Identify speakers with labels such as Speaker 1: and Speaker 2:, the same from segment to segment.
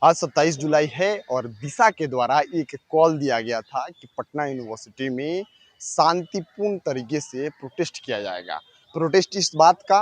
Speaker 1: आज 27 जुलाई है और दिशा के द्वारा एक कॉल दिया गया था कि पटना यूनिवर्सिटी में शांतिपूर्ण तरीके से प्रोटेस्ट किया जाएगा। प्रोटेस्ट इस बात का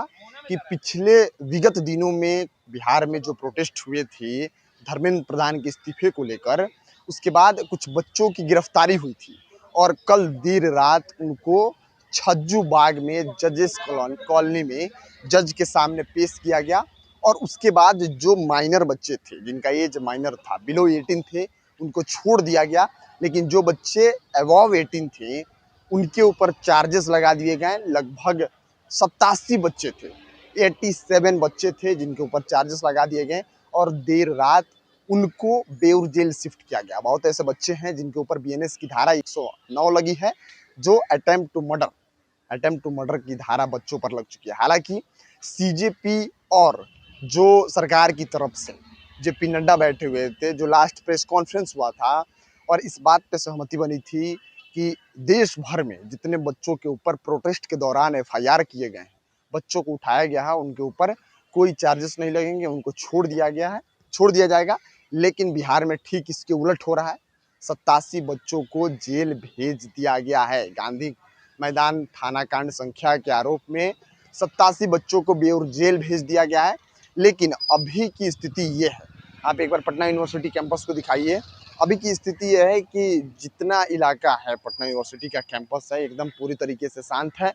Speaker 1: कि पिछले विगत दिनों में बिहार में जो प्रोटेस्ट हुए थे धर्मेंद्र प्रधान के इस्तीफे को लेकर, उसके बाद कुछ बच्चों की गिरफ्तारी हुई थी और कल देर रात उनको छज्जू बाग में जजेस कॉलोनी में जज के सामने पेश किया गया। और उसके बाद जो माइनर बच्चे थे, जिनका एज माइनर था, बिलो 18 थे, उनको छोड़ दिया गया। लेकिन जो बच्चे अबव 18 थे उनके ऊपर चार्जेस लगा दिए गए। लगभग 87 बच्चे थे, 87 बच्चे थे जिनके ऊपर चार्जेस लगा दिए गए और देर रात उनको बेउर जेल शिफ्ट किया गया। बहुत ऐसे बच्चे हैं जिनके ऊपर बीएनएस की धारा 109 लगी है, जो अटेम्प्ट टू मर्डर की धारा बच्चों पर लग चुकी है। हालांकि सीजेपी और जो सरकार की तरफ से जेपी नड्डा बैठे हुए थे, जो लास्ट प्रेस कॉन्फ्रेंस हुआ था और इस बात पे सहमति बनी थी कि देश भर में जितने बच्चों के ऊपर प्रोटेस्ट के दौरान एफआईआर किए गए हैं, बच्चों को उठाया गया है, उनके ऊपर कोई चार्जेस नहीं लगेंगे, उनको छोड़ दिया जाएगा। लेकिन बिहार में ठीक इसके उलट हो रहा है। 87 बच्चों को जेल भेज दिया गया है। गांधी मैदान थाना कांड संख्या के आरोप में 87 बच्चों को बेउर जेल भेज दिया गया है। लेकिन अभी की स्थिति ये है, आप एक बार पटना यूनिवर्सिटी कैंपस को दिखाइए। अभी की स्थिति यह है कि जितना इलाका है पटना यूनिवर्सिटी का कैंपस है, एकदम पूरी तरीके से शांत है।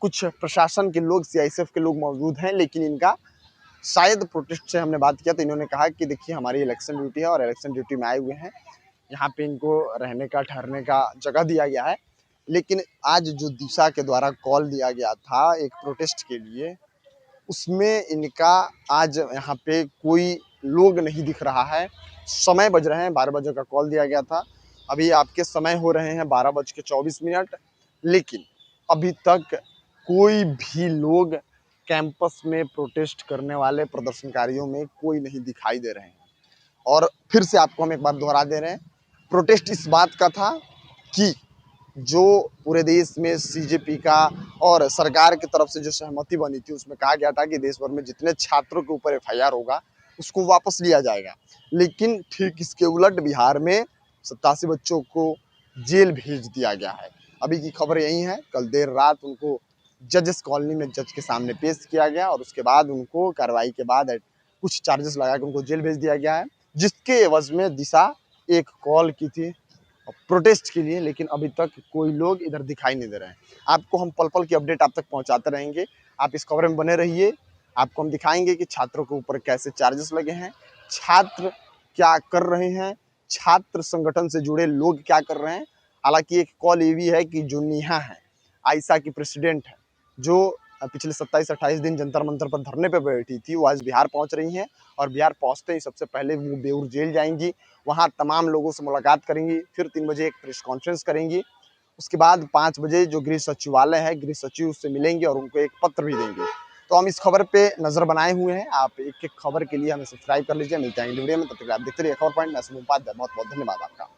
Speaker 1: कुछ प्रशासन के लोग, सीआईएसएफ के लोग मौजूद हैं, लेकिन इनका शायद प्रोटेस्ट से हमने बात किया तो इन्होंने कहा कि देखिए हमारी इलेक्शन ड्यूटी है और इलेक्शन ड्यूटी में आए हुए हैं, यहाँ पे इनको रहने का ठहरने का जगह दिया गया है। लेकिन आज जो दिशा के द्वारा कॉल दिया गया था एक प्रोटेस्ट के लिए, उसमें इनका आज यहाँ पे कोई लोग नहीं दिख रहा है। समय बज रहे हैं 12 बजे का कॉल दिया गया था, अभी आपके समय हो रहे हैं 12:24, लेकिन अभी तक कोई भी लोग कैंपस में प्रोटेस्ट करने वाले प्रदर्शनकारियों में कोई नहीं दिखाई दे रहे हैं। और फिर से आपको हम एक बार दोहरा दे रहे हैं, प्रोटेस्ट इस बात का था कि जो पूरे देश में सीजेपी का और सरकार की तरफ से जो सहमति बनी थी, उसमें कहा गया था कि देश भर में जितने छात्रों के ऊपर एफआईआर होगा उसको वापस लिया जाएगा। लेकिन ठीक इसके उलट बिहार में 87 बच्चों को जेल भेज दिया गया है। अभी की खबर यही है, कल देर रात उनको जजेस कॉलोनी में जज के सामने पेश किया गया और उसके बाद उनको कार्रवाई के बाद कुछ चार्जेस लगा के उनको जेल भेज दिया गया है, जिसके एवज में दिशा एक कॉल की थी प्रोटेस्ट के लिए। लेकिन अभी तक कोई लोग इधर दिखाई नहीं दे रहे हैं। आपको हम पल पल की अपडेट आप तक पहुंचाते रहेंगे, आप इस खबर में बने रहिए। आपको हम दिखाएंगे कि छात्रों के ऊपर कैसे चार्जेस लगे हैं, छात्र क्या कर रहे हैं, छात्र संगठन से जुड़े लोग क्या कर रहे हैं। हालांकि एक कॉल ये भी है कि जो नेहा है, आयशा की प्रेसिडेंट है, जो पिछले 27-28 दिन जंतर मंतर पर धरने पर बैठी थी, वो आज बिहार पहुंच रही हैं और बिहार पहुंचते ही सबसे पहले वो बेउर जेल जाएंगी, वहां तमाम लोगों से मुलाकात करेंगी, फिर 3 बजे एक प्रेस कॉन्फ्रेंस करेंगी। उसके बाद 5 बजे जो गृह सचिवालय है, गृह सचिव से मिलेंगे और उनको एक पत्र भी देंगे। तो हम इस खबर पे नजर बनाए हुए हैं, आप एक एक खबर के लिए हमें सब्सक्राइब कर लीजिए। मिलते हैं अगली वीडियो में, तब तक आप देखते रहिए खबर पॉइंट। मैं शुभम उपाध्याय, बहुत बहुत धन्यवाद आपका।